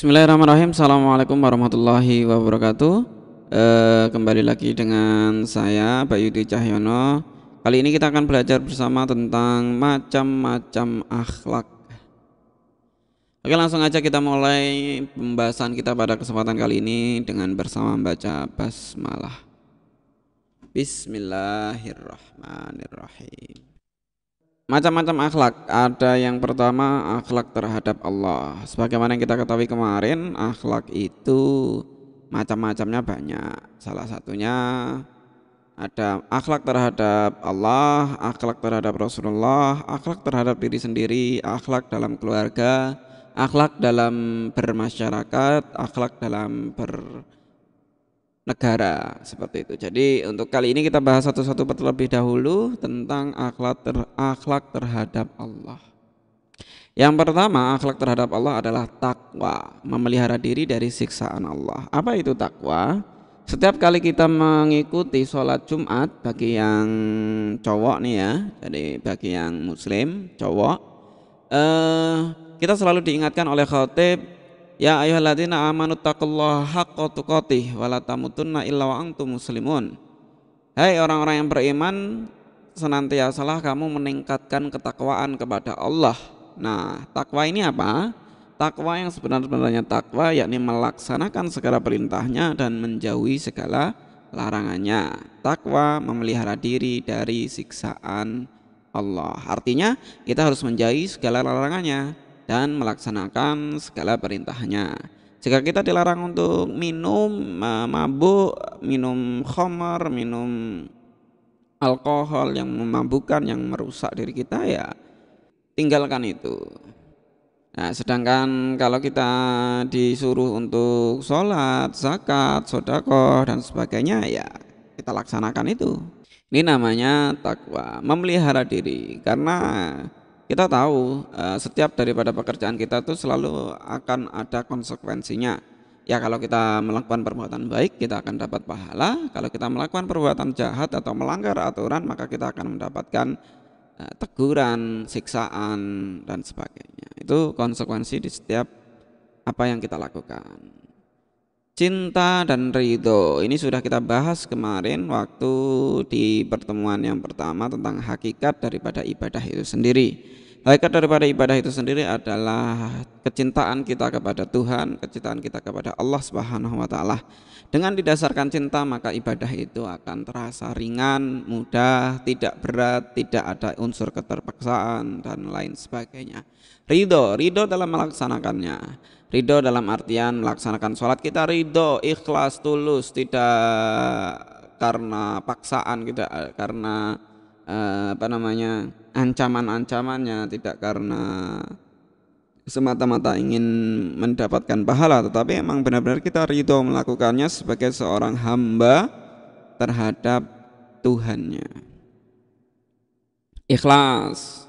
Bismillahirrahmanirrahim. Assalamualaikum warahmatullahi wabarakatuh. Kembali lagi dengan saya Bayu Dwi Cahyono. Kali ini kita akan belajar bersama tentang macam-macam akhlak. Oke, langsung aja kita mulai pembahasan kita pada kesempatan kali ini dengan bersama membaca basmalah. Bismillahirrahmanirrahim. Macam-macam akhlak. Ada yang pertama akhlak terhadap Allah. Sebagaimana yang kita ketahui kemarin, akhlak itu macam-macamnya banyak. Salah satunya ada akhlak terhadap Allah, akhlak terhadap Rasulullah, akhlak terhadap diri sendiri, akhlak dalam keluarga, akhlak dalam bermasyarakat, akhlak dalam negara, seperti itu. Jadi untuk kali ini kita bahas satu-satu terlebih dahulu tentang akhlak terhadap Allah. Yang pertama, akhlak terhadap Allah adalah takwa, memelihara diri dari siksaan Allah. Apa itu takwa? Setiap kali kita mengikuti sholat Jumat bagi yang cowok nih ya, jadi bagi yang muslim cowok, kita selalu diingatkan oleh khatib, ya ayyuhalladzina amanu taqullaha haqqa tuqatih wa la tamutunna illa wa antum muslimun. Hai orang-orang yang beriman, senantiasalah kamu meningkatkan ketakwaan kepada Allah. Nah, takwa ini apa? Takwa yang sebenarnya takwa yakni melaksanakan segala perintahnya dan menjauhi segala larangannya. Takwa memelihara diri dari siksaan Allah. Artinya kita harus menjauhi segala larangannya dan melaksanakan segala perintahnya. Jika kita dilarang untuk minum mabuk, minum khamar, minum alkohol yang memabukkan, yang merusak diri kita, ya tinggalkan itu. Nah, sedangkan kalau kita disuruh untuk sholat, zakat, sedekah dan sebagainya, ya kita laksanakan itu. Ini namanya takwa, memelihara diri. Karena kita tahu setiap daripada pekerjaan kita itu selalu akan ada konsekuensinya. Ya, kalau kita melakukan perbuatan baik kita akan dapat pahala. Kalau kita melakukan perbuatan jahat atau melanggar aturan, maka kita akan mendapatkan teguran, siksaan dan sebagainya. Itu konsekuensi di setiap apa yang kita lakukan. Cinta dan ridho ini sudah kita bahas kemarin waktu di pertemuan yang pertama tentang hakikat daripada ibadah itu sendiri. Hakikat daripada ibadah itu sendiri adalah kecintaan kita kepada Tuhan, kecintaan kita kepada Allah Subhanahu wa taala. Dengan didasarkan cinta, maka ibadah itu akan terasa ringan, mudah, tidak berat, tidak ada unsur keterpaksaan dan lain sebagainya. Ridho dalam melaksanakannya. Ridho dalam artian melaksanakan sholat kita ridho, ikhlas, tulus, tidak karena paksaan, tidak karena ancaman-ancamannya, tidak karena semata-mata ingin mendapatkan pahala, tetapi emang benar-benar kita ridho melakukannya sebagai seorang hamba terhadap Tuhannya. Ikhlas.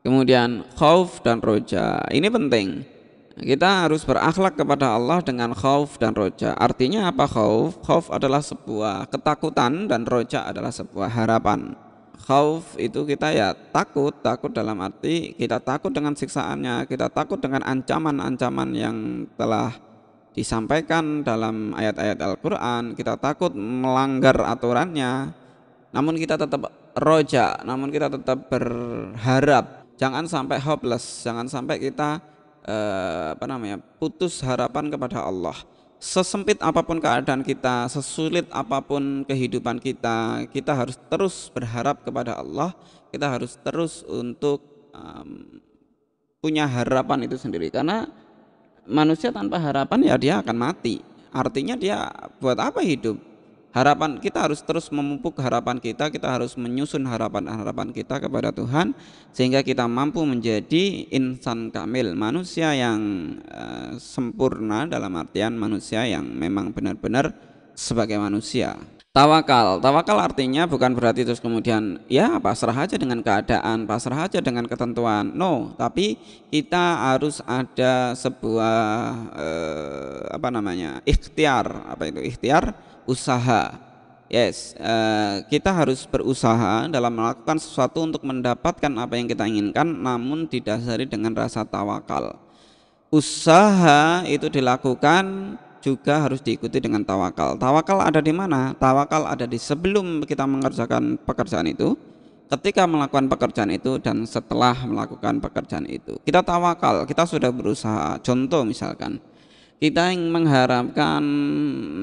Kemudian khauf dan roja. Ini penting. Kita harus berakhlak kepada Allah dengan khauf dan roja. Artinya apa khauf? Khauf adalah sebuah ketakutan dan roja adalah sebuah harapan. Khauf itu kita ya takut dalam arti kita takut dengan siksaannya, kita takut dengan ancaman-ancaman yang telah disampaikan dalam ayat-ayat Al-Quran, kita takut melanggar aturannya, namun kita tetap roja, namun kita tetap berharap. Jangan sampai hopeless, jangan sampai kita putus harapan kepada Allah. Sesempit apapun keadaan kita, sesulit apapun kehidupan kita, kita harus terus berharap kepada Allah. Kita harus terus untuk punya harapan itu sendiri. Karena manusia tanpa harapan ya dia akan mati. Artinya dia buat apa hidup? Harapan kita harus terus memupuk harapan kita harus menyusun harapan-harapan kita kepada Tuhan sehingga kita mampu menjadi insan kamil, manusia yang sempurna dalam artian manusia yang memang benar-benar sebagai manusia. Tawakal artinya bukan berarti terus kemudian ya pasrah aja dengan keadaan, pasrah aja dengan ketentuan. No, tapi kita harus ada sebuah ikhtiar. Apa itu ikhtiar? Usaha. Yes, kita harus berusaha dalam melakukan sesuatu untuk mendapatkan apa yang kita inginkan, namun didasari dengan rasa tawakal. Usaha itu dilakukan juga harus diikuti dengan tawakal. Tawakal ada di mana? Tawakal ada di sebelum kita mengerjakan pekerjaan itu, ketika melakukan pekerjaan itu, dan setelah melakukan pekerjaan itu. Kita tawakal, kita sudah berusaha. Contoh misalkan, kita yang mengharapkan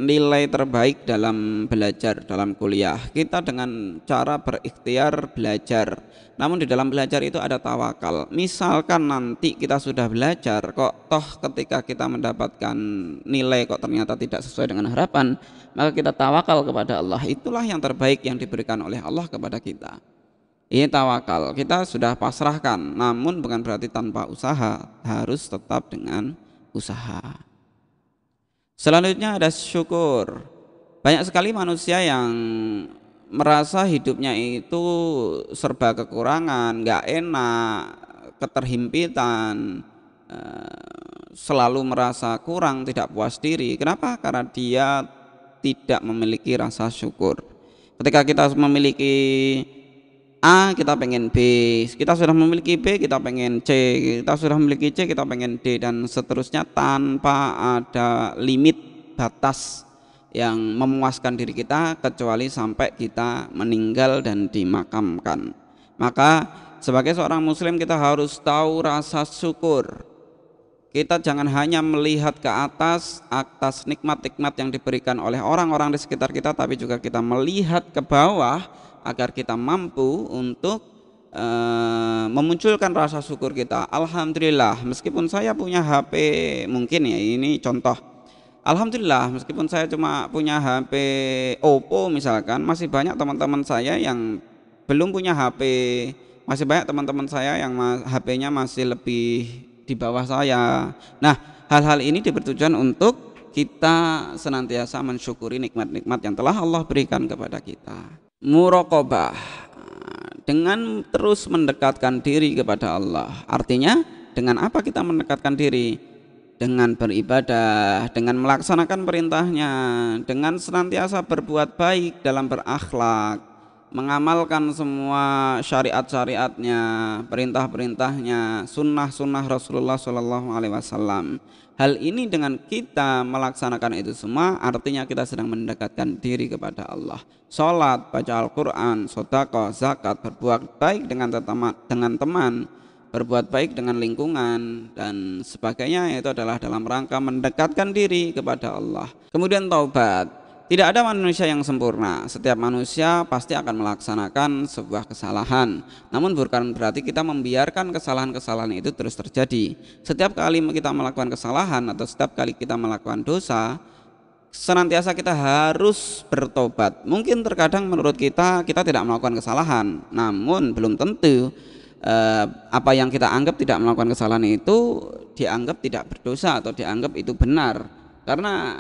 nilai terbaik dalam belajar, dalam kuliah. Kita dengan cara berikhtiar belajar. Namun di dalam belajar itu ada tawakal. Misalkan nanti kita sudah belajar, kok toh ketika kita mendapatkan nilai kok ternyata tidak sesuai dengan harapan, maka kita tawakal kepada Allah. Itulah yang terbaik yang diberikan oleh Allah kepada kita. Ini tawakal. Kita sudah pasrahkan, namun bukan berarti tanpa usaha, harus tetap dengan usaha. Selanjutnya ada syukur. Banyak sekali manusia yang merasa hidupnya itu serba kekurangan, nggak enak, keterhimpitan, selalu merasa kurang, tidak puas diri. Kenapa? Karena dia tidak memiliki rasa syukur. Ketika kita memiliki A, kita pengen B, kita sudah memiliki B, kita pengen C, kita sudah memiliki C, kita pengen D, dan seterusnya tanpa ada limit batas yang memuaskan diri kita kecuali sampai kita meninggal dan dimakamkan. Maka sebagai seorang muslim kita harus tahu rasa syukur. Kita jangan hanya melihat ke atas nikmat-nikmat yang diberikan oleh orang-orang di sekitar kita, tapi juga kita melihat ke bawah agar kita mampu untuk memunculkan rasa syukur kita. Alhamdulillah, meskipun saya punya HP, mungkin ya ini contoh. Alhamdulillah, meskipun saya cuma punya HP Oppo misalkan, masih banyak teman-teman saya yang belum punya HP. Masih banyak teman-teman saya yang HP-nya masih lebih di bawah saya. Nah, hal-hal ini bertujuan untuk kita senantiasa mensyukuri nikmat-nikmat yang telah Allah berikan kepada kita. Muraqabah, dengan terus mendekatkan diri kepada Allah. Artinya dengan apa kita mendekatkan diri? Dengan beribadah, dengan melaksanakan perintahnya, dengan senantiasa berbuat baik dalam berakhlak, mengamalkan semua syariat-syariatnya, perintah-perintahnya, sunnah-sunnah Rasulullah SAW. Hal ini dengan kita melaksanakan itu semua, artinya kita sedang mendekatkan diri kepada Allah. Sholat, baca Al-Quran, sedekah, zakat, berbuat baik dengan teman, berbuat baik dengan lingkungan, dan sebagainya, itu adalah dalam rangka mendekatkan diri kepada Allah. Kemudian taubat. Tidak ada manusia yang sempurna. Setiap manusia pasti akan melaksanakan sebuah kesalahan. Namun bukan berarti kita membiarkan kesalahan-kesalahan itu terus terjadi. Setiap kali kita melakukan kesalahan atau setiap kali kita melakukan dosa, senantiasa kita harus bertobat. Mungkin terkadang menurut kita tidak melakukan kesalahan, namun belum tentu apa yang kita anggap tidak melakukan kesalahan itu dianggap tidak berdosa atau dianggap itu benar. Karena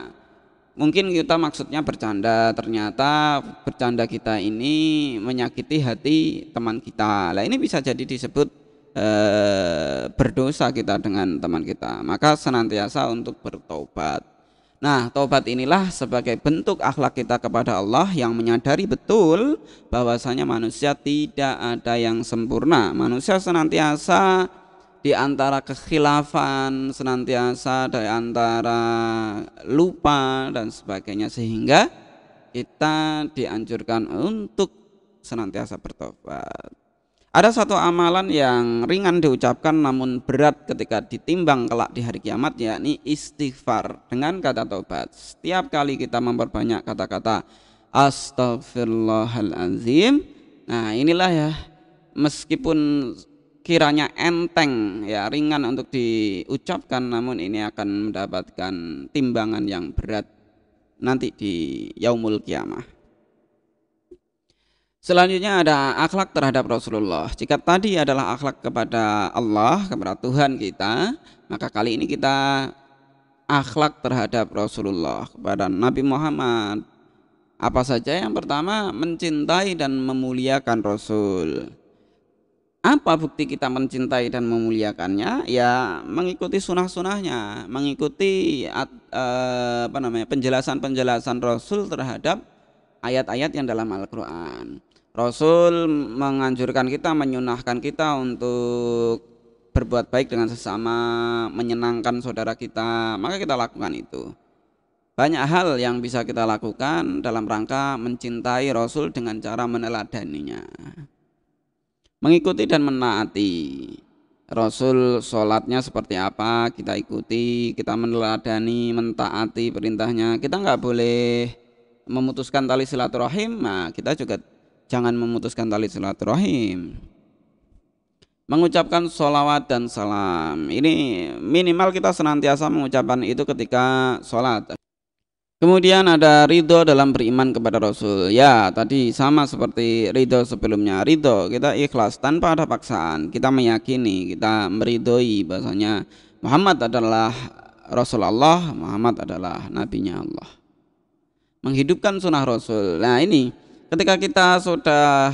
mungkin kita maksudnya bercanda, ternyata bercanda kita ini menyakiti hati teman kita. Lah ini bisa jadi disebut berdosa kita dengan teman kita. Maka senantiasa untuk bertobat. Nah, taubat inilah sebagai bentuk akhlak kita kepada Allah yang menyadari betul bahwasanya manusia tidak ada yang sempurna. Manusia senantiasa di antara kekhilafan, senantiasa di antara lupa dan sebagainya, sehingga kita dianjurkan untuk senantiasa bertobat. Ada satu amalan yang ringan diucapkan namun berat ketika ditimbang kelak di hari kiamat, yakni istighfar dengan kata taubat. Setiap kali kita memperbanyak kata-kata Astaghfirullahaladzim, nah inilah ya, meskipun kiranya enteng ya, ringan untuk diucapkan, namun ini akan mendapatkan timbangan yang berat nanti di yaumul kiamah. Selanjutnya ada akhlak terhadap Rasulullah. Jika tadi adalah akhlak kepada Allah, kepada Tuhan kita, maka kali ini kita akhlak terhadap Rasulullah, kepada Nabi Muhammad. Apa saja? Yang pertama, mencintai dan memuliakan Rasul. Apa bukti kita mencintai dan memuliakannya? Ya mengikuti sunah-sunahnya, mengikuti penjelasan-penjelasan Rasul terhadap ayat-ayat yang dalam Al-Quran. Rasul menganjurkan kita, menyunahkan kita untuk berbuat baik dengan sesama, menyenangkan saudara kita, maka kita lakukan itu. Banyak hal yang bisa kita lakukan dalam rangka mencintai Rasul dengan cara meneladaninya, mengikuti dan menaati. Rasul sholatnya seperti apa kita ikuti, kita meneladani, mentaati perintahnya. Kita nggak boleh memutuskan tali silaturahim, nah kita juga jangan memutuskan tali silaturahim. Mengucapkan sholawat dan salam, ini minimal kita senantiasa mengucapkan itu ketika sholat. Kemudian ada ridho dalam beriman kepada Rasul. Ya, tadi sama seperti ridho sebelumnya. Ridho kita ikhlas tanpa ada paksaan. Kita meyakini, kita meridhoi bahasanya Muhammad adalah Rasulullah, Muhammad adalah nabinya Allah. Menghidupkan sunnah Rasul. Nah ini ketika kita sudah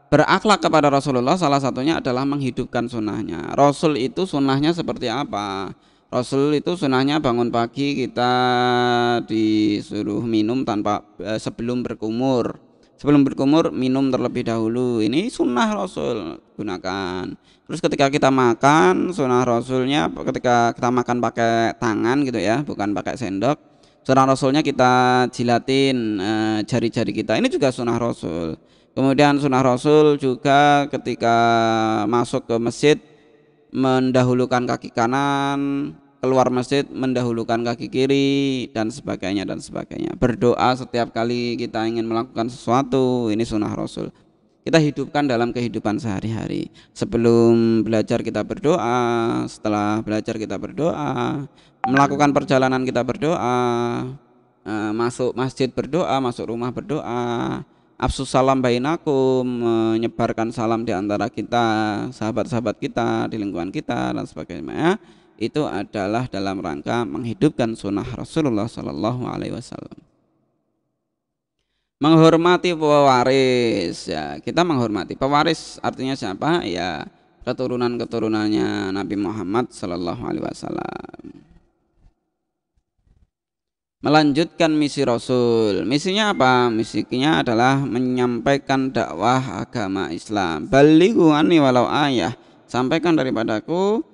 berakhlak kepada Rasulullah, salah satunya adalah menghidupkan sunnahnya. Rasul itu sunnahnya seperti apa? Rasul itu sunnahnya bangun pagi kita disuruh minum tanpa sebelum berkumur. Sebelum berkumur minum terlebih dahulu. Ini sunnah Rasul gunakan. Terus ketika kita makan, sunnah Rasulnya ketika kita makan pakai tangan gitu ya, bukan pakai sendok. Sunnah Rasulnya kita jilatin jari-jari kita. Ini juga sunnah Rasul. Kemudian sunnah Rasul juga ketika masuk ke masjid mendahulukan kaki kanan, keluar masjid mendahulukan kaki kiri, dan sebagainya dan sebagainya. Berdoa setiap kali kita ingin melakukan sesuatu, ini sunnah Rasul. Kita hidupkan dalam kehidupan sehari-hari. Sebelum belajar kita berdoa, setelah belajar kita berdoa, melakukan perjalanan kita berdoa, masuk masjid berdoa, masuk rumah berdoa, afsus salam bainakum, menyebarkan salam di antara kita, sahabat-sahabat kita, di lingkungan kita dan sebagainya. Itu adalah dalam rangka menghidupkan sunnah Rasulullah Sallallahu Alaihi Wasallam. Menghormati pewaris, ya kita menghormati pewaris artinya siapa? Ya keturunan-keturunannya Nabi Muhammad Sallallahu Alaihi Wasallam. Melanjutkan misi Rasul. Misinya apa? Misinya adalah menyampaikan dakwah agama Islam. Balighu anni walau ayah. Sampaikan daripadaku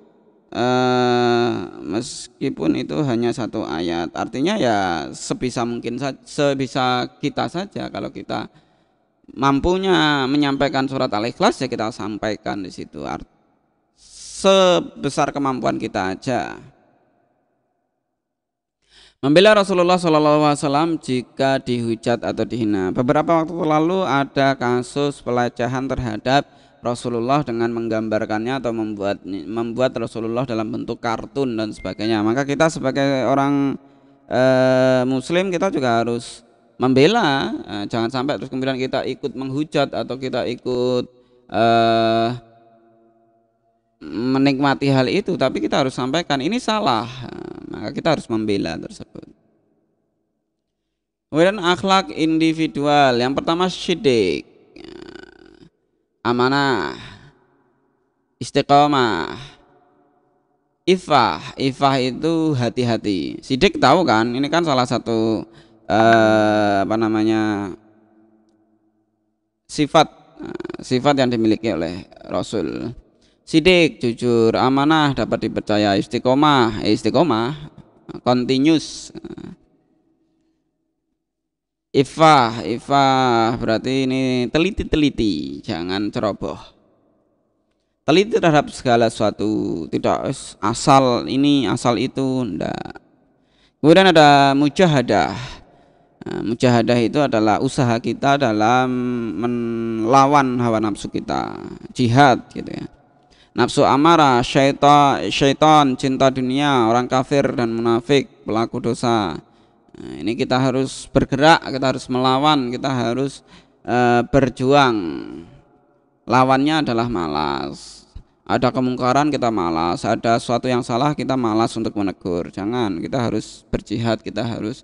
meskipun itu hanya satu ayat. Artinya ya sebisa mungkin, sebisa kita saja. Kalau kita mampunya menyampaikan surat Al-Ikhlas ya kita sampaikan di situ. Sebesar kemampuan kita aja. Membela Rasulullah SAW jika dihujat atau dihina. Beberapa waktu lalu ada kasus pelecehan terhadap Rasulullah dengan menggambarkannya atau membuat Rasulullah dalam bentuk kartun dan sebagainya. Maka kita sebagai orang Muslim kita juga harus membela. Jangan sampai terus kemudian kita ikut menghujat atau kita ikut menikmati hal itu, tapi kita harus sampaikan ini salah, maka kita harus membela tersebut. Kemudian akhlak individual, yang pertama syidik, amanah, istiqomah, ifah. Ifah itu hati-hati. Syidik tahu kan, ini kan salah satu sifat yang dimiliki oleh Rasul. Sidik, jujur, amanah, dapat dipercaya, istiqomah, continuous. Ifah berarti ini teliti-teliti, jangan ceroboh. Teliti terhadap segala sesuatu, tidak asal ini, asal itu, enggak. Kemudian ada mujahadah. Mujahadah itu adalah usaha kita dalam melawan hawa nafsu kita, jihad gitu ya. Nafsu amarah, syaitan, cinta dunia, orang kafir dan munafik, pelaku dosa. Nah, ini kita harus bergerak, kita harus melawan, kita harus berjuang. Lawannya adalah malas. Ada kemungkaran kita malas, ada sesuatu yang salah kita malas untuk menegur. Jangan, kita harus berjihad, kita harus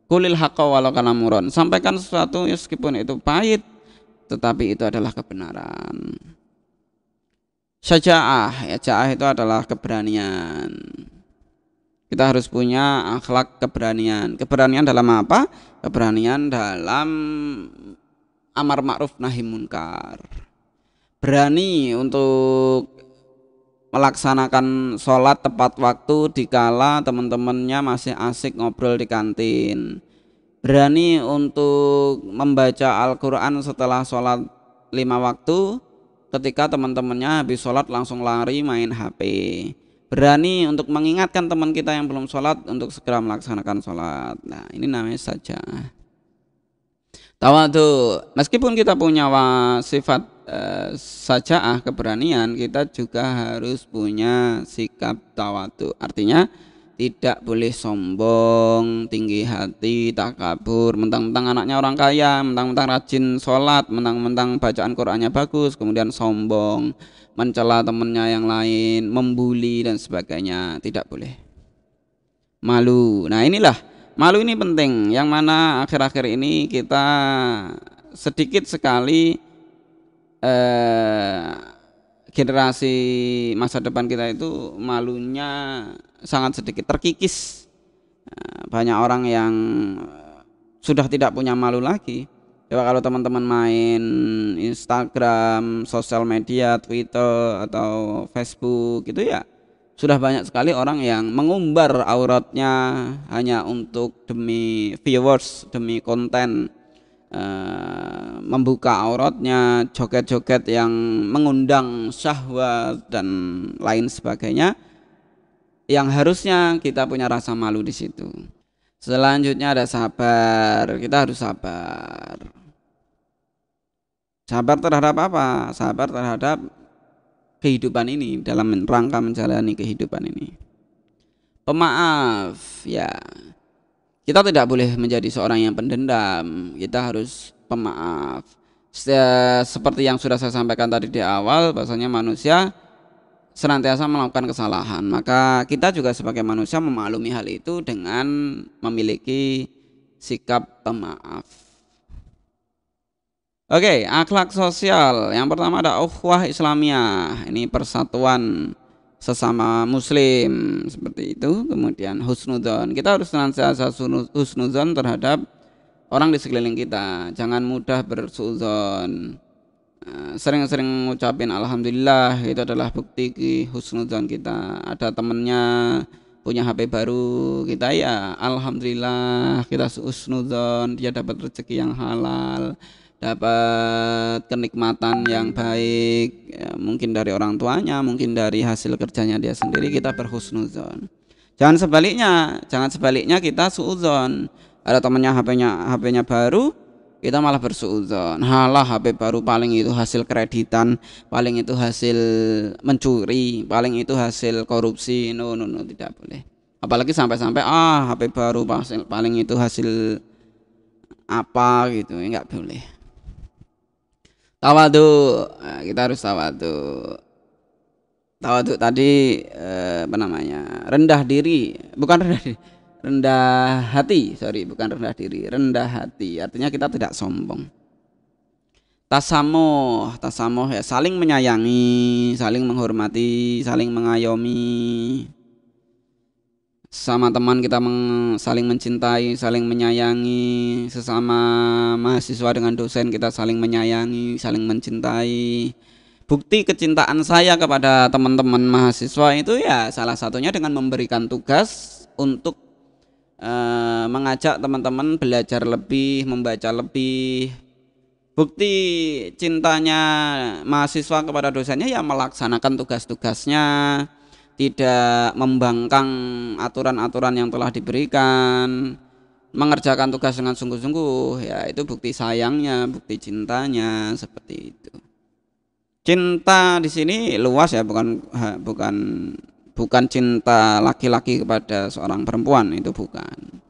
kulil haqqa walau kana muron. Sampaikan sesuatu meskipun itu pahit, tetapi itu adalah kebenaran. Syaja'ah, ya ja'ah itu adalah keberanian. Kita harus punya akhlak keberanian. Keberanian dalam apa? Keberanian dalam amar ma'ruf nahi munkar. Berani untuk melaksanakan sholat tepat waktu dikala teman-temannya masih asik ngobrol di kantin. Berani untuk membaca Al-Quran setelah sholat 5 waktu ketika teman-temannya habis sholat langsung lari main HP. Berani untuk mengingatkan teman kita yang belum sholat untuk segera melaksanakan sholat. Nah, ini namanya saja tawadu. Meskipun kita punya sifat sajaah, keberanian, kita juga harus punya sikap tawadu. Artinya tidak boleh sombong, tinggi hati, takabur, mentang-mentang anaknya orang kaya, mentang-mentang rajin sholat, mentang-mentang bacaan Qur'annya bagus, kemudian sombong, mencela temannya yang lain, membuli dan sebagainya. Tidak boleh. Malu. Nah, inilah malu ini penting, yang mana akhir-akhir ini kita sedikit sekali generasi masa depan kita itu malunya sangat sedikit, terkikis. Banyak orang yang sudah tidak punya malu lagi. Coba kalau teman-teman main Instagram, sosial media, Twitter atau Facebook gitu ya, sudah banyak sekali orang yang mengumbar auratnya hanya untuk demi viewers, demi konten, membuka auratnya, joget-joget yang mengundang syahwat dan lain sebagainya, yang harusnya kita punya rasa malu di situ. Selanjutnya ada sabar. Kita harus sabar. Sabar terhadap apa? Sabar terhadap kehidupan ini, dalam rangka menjalani kehidupan ini. Pemaaf, ya. Kita tidak boleh menjadi seorang yang pendendam. Kita harus pemaaf. Seperti yang sudah saya sampaikan tadi di awal, bahwasanya manusia senantiasa melakukan kesalahan. Maka kita juga sebagai manusia memaklumi hal itu dengan memiliki sikap pemaaf. Oke, akhlak sosial. Yang pertama ada ukhuwah Islamiyah. Ini persatuan sesama muslim, seperti itu. Kemudian husnudzon. Kita harus senantiasa husnudzon terhadap orang di sekeliling kita. Jangan mudah bersuudzon. Sering-sering ngucapin alhamdulillah, itu adalah bukti husnudzon kita. Ada temennya punya HP baru, kita ya alhamdulillah, kita husnudzon, dia dapat rezeki yang halal, dapat kenikmatan yang baik, ya, mungkin dari orang tuanya, mungkin dari hasil kerjanya dia sendiri, kita berhusnudzon. Jangan sebaliknya kita suudzon. Ada temannya HP-nya baru, kita malah bersuudzon. Halah, HP baru paling itu hasil kreditan, paling itu hasil mencuri, paling itu hasil korupsi. No, tidak boleh. Apalagi sampai-sampai HP baru paling itu hasil apa gitu, enggak boleh. Tawadu, nah, kita harus tawadu. Tawadu tadi rendah diri, bukan rendah diri, rendah hati, bukan rendah diri, rendah hati. Artinya kita tidak sombong. Tasamuh ya, saling menyayangi, saling menghormati, saling mengayomi. Sama teman kita saling mencintai, saling menyayangi. Sesama mahasiswa dengan dosen kita saling menyayangi, saling mencintai. Bukti kecintaan saya kepada teman-teman mahasiswa itu ya salah satunya dengan memberikan tugas untuk mengajak teman-teman belajar lebih, membaca lebih. Bukti cintanya mahasiswa kepada dosennya ya melaksanakan tugas-tugasnya, tidak membangkang aturan-aturan yang telah diberikan, mengerjakan tugas dengan sungguh-sungguh, ya itu bukti sayangnya, bukti cintanya, seperti itu. Cinta di sini luas ya, bukan cinta laki-laki kepada seorang perempuan, itu bukan.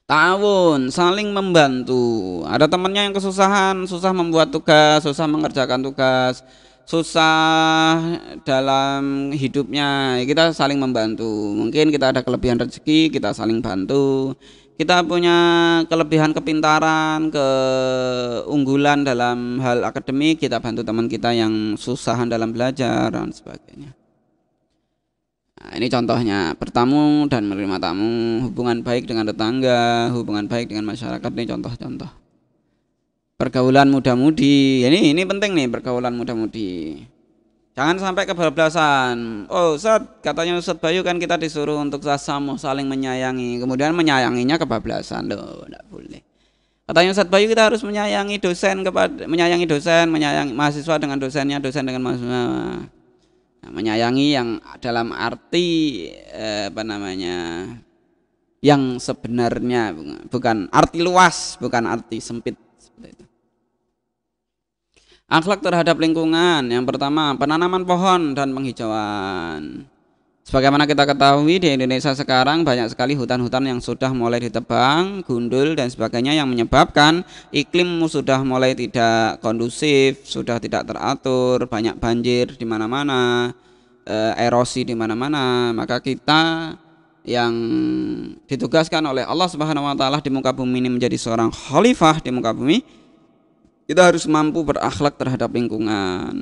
Ta'awun, saling membantu. Ada temannya yang kesusahan, susah membuat tugas, susah mengerjakan tugas, susah dalam hidupnya, kita saling membantu. Mungkin kita ada kelebihan rezeki, kita saling bantu. Kita punya kelebihan kepintaran, keunggulan dalam hal akademik, kita bantu teman kita yang susahan dalam belajar dan sebagainya. Nah, ini contohnya, bertamu dan menerima tamu, hubungan baik dengan tetangga, hubungan baik dengan masyarakat, ini contoh-contoh. Pergaulan muda-mudi, ini penting nih, pergaulan muda-mudi. Jangan sampai kebablasan. Oh Ustaz, katanya Ustaz Bayu kan kita disuruh untuk tasamuh, saling menyayangi. Kemudian menyayanginya kebablasan. Loh, enggak boleh. Katanya Ustaz Bayu kita harus menyayangi dosen menyayangi dosen, menyayangi mahasiswa dengan dosennya, dosen dengan mahasiswa. Nah, menyayangi yang dalam arti apa namanya? Yang sebenarnya bukan arti luas, bukan arti sempit seperti itu. Akhlak terhadap lingkungan. Yang pertama, penanaman pohon dan penghijauan. Sebagaimana kita ketahui di Indonesia sekarang banyak sekali hutan-hutan yang sudah mulai ditebang, gundul dan sebagainya yang menyebabkan iklim sudah mulai tidak kondusif, sudah tidak teratur, banyak banjir di mana-mana, erosi di mana-mana. Maka kita yang ditugaskan oleh Allah Subhanahu wa taala di muka bumi ini menjadi seorang khalifah di muka bumi, kita harus mampu berakhlak terhadap lingkungan,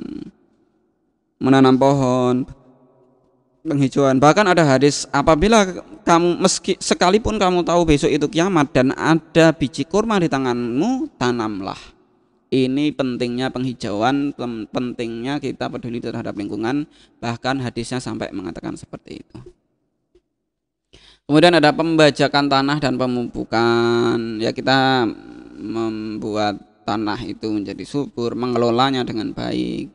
menanam pohon, penghijauan. Bahkan ada hadis, apabila kamu sekalipun kamu tahu besok itu kiamat dan ada biji kurma di tanganmu, tanamlah. Ini pentingnya penghijauan, pentingnya kita peduli terhadap lingkungan. Bahkan hadisnya sampai mengatakan seperti itu. Kemudian ada pembajakan tanah dan pemupukan. Ya, kita membuat tanah itu menjadi subur, mengelolanya dengan baik,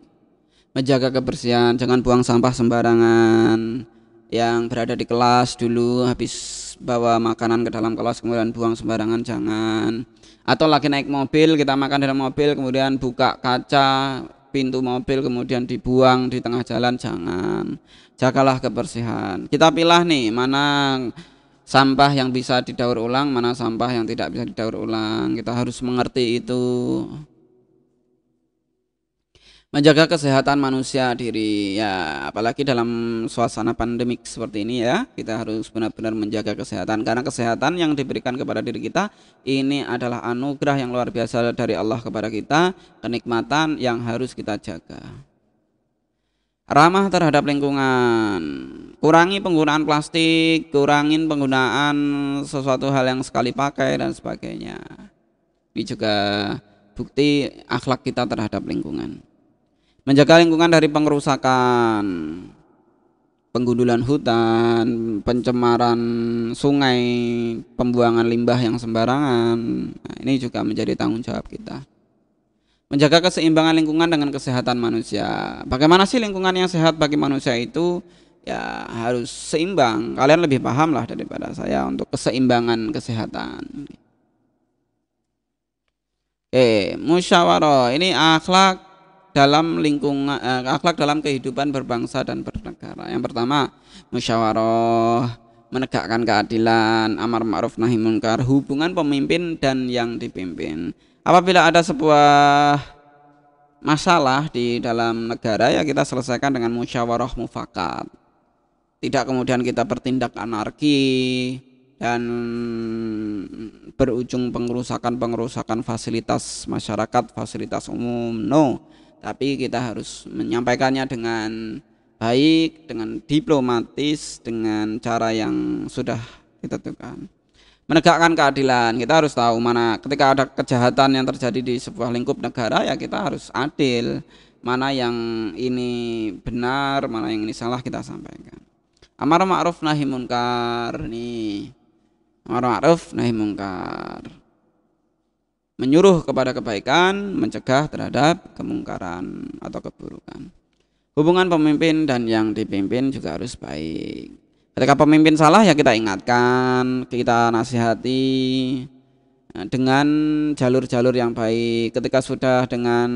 menjaga kebersihan, jangan buang sampah sembarangan. Yang berada di kelas dulu habis bawa makanan ke dalam kelas kemudian buang sembarangan, jangan. Atau lagi naik mobil, kita makan dalam mobil kemudian buka kaca pintu mobil kemudian dibuang di tengah jalan, jangan. Jagalah kebersihan. Kita pilah nih mana sampah yang bisa didaur ulang, mana sampah yang tidak bisa didaur ulang. Kita harus mengerti itu. Menjaga kesehatan manusia diri, ya apalagi dalam suasana pandemik seperti ini ya, kita harus benar-benar menjaga kesehatan, karena kesehatan yang diberikan kepada diri kita ini adalah anugerah yang luar biasa dari Allah kepada kita, kenikmatan yang harus kita jaga. Ramah terhadap lingkungan, kurangi penggunaan plastik, kurangin penggunaan sesuatu hal yang sekali pakai dan sebagainya. Ini juga bukti akhlak kita terhadap lingkungan. Menjaga lingkungan dari pengerusakan, penggundulan hutan, pencemaran sungai, pembuangan limbah yang sembarangan. Nah, ini juga menjadi tanggung jawab kita. Menjaga keseimbangan lingkungan dengan kesehatan manusia. Bagaimana sih lingkungan yang sehat bagi manusia itu? Ya harus seimbang. Kalian lebih paham lah daripada saya untuk keseimbangan kesehatan. Musyawarah. Ini akhlak dalam lingkungan, akhlak dalam kehidupan berbangsa dan bernegara. Yang pertama, musyawarah, menegakkan keadilan, amar ma'ruf nahi munkar, hubungan pemimpin dan yang dipimpin. Apabila ada sebuah masalah di dalam negara, ya kita selesaikan dengan musyawarah mufakat. Tidak kemudian kita bertindak anarki dan berujung pengerusakan fasilitas masyarakat, fasilitas umum. No, tapi kita harus menyampaikannya dengan baik, dengan diplomatis, dengan cara yang sudah ditentukan. Menegakkan keadilan, kita harus tahu mana ketika ada kejahatan yang terjadi di sebuah lingkup negara, ya kita harus adil, mana yang ini benar, mana yang ini salah, kita sampaikan. Amar ma'ruf nahi munkar, nih amar ma'ruf nahi munkar, menyuruh kepada kebaikan, mencegah terhadap kemungkaran atau keburukan. Hubungan pemimpin dan yang dipimpin juga harus baik. Ketika pemimpin salah, ya kita ingatkan, kita nasihati dengan jalur-jalur yang baik. Ketika sudah dengan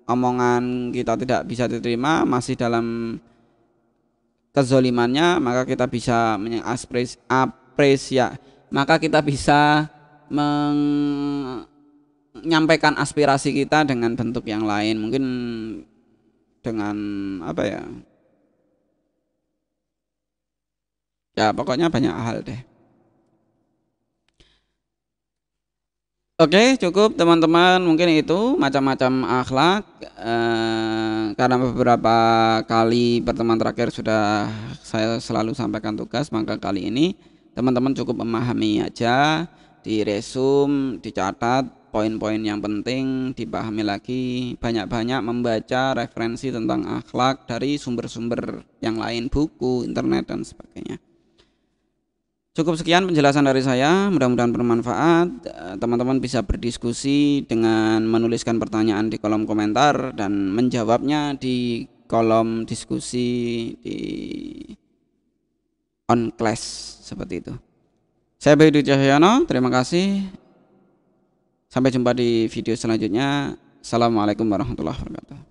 omongan kita tidak bisa diterima, masih dalam kezolimannya, maka kita bisa maka kita bisa menyampaikan aspirasi kita dengan bentuk yang lain, mungkin dengan apa ya? Ya pokoknya banyak hal deh. Oke, cukup teman-teman, mungkin itu macam-macam akhlak. Karena beberapa kali pertemuan terakhir sudah saya selalu sampaikan tugas, maka kali ini teman-teman cukup memahami aja, diresum, dicatat poin-poin yang penting dipahami lagi, banyak-banyak membaca referensi tentang akhlak dari sumber-sumber yang lain, buku, internet dan sebagainya. Cukup sekian penjelasan dari saya, mudah-mudahan bermanfaat. Teman-teman bisa berdiskusi dengan menuliskan pertanyaan di kolom komentar dan menjawabnya di kolom diskusi di on class seperti itu. Saya Bayu Dwi Cahyono, terima kasih. Sampai jumpa di video selanjutnya. Assalamualaikum warahmatullahi wabarakatuh.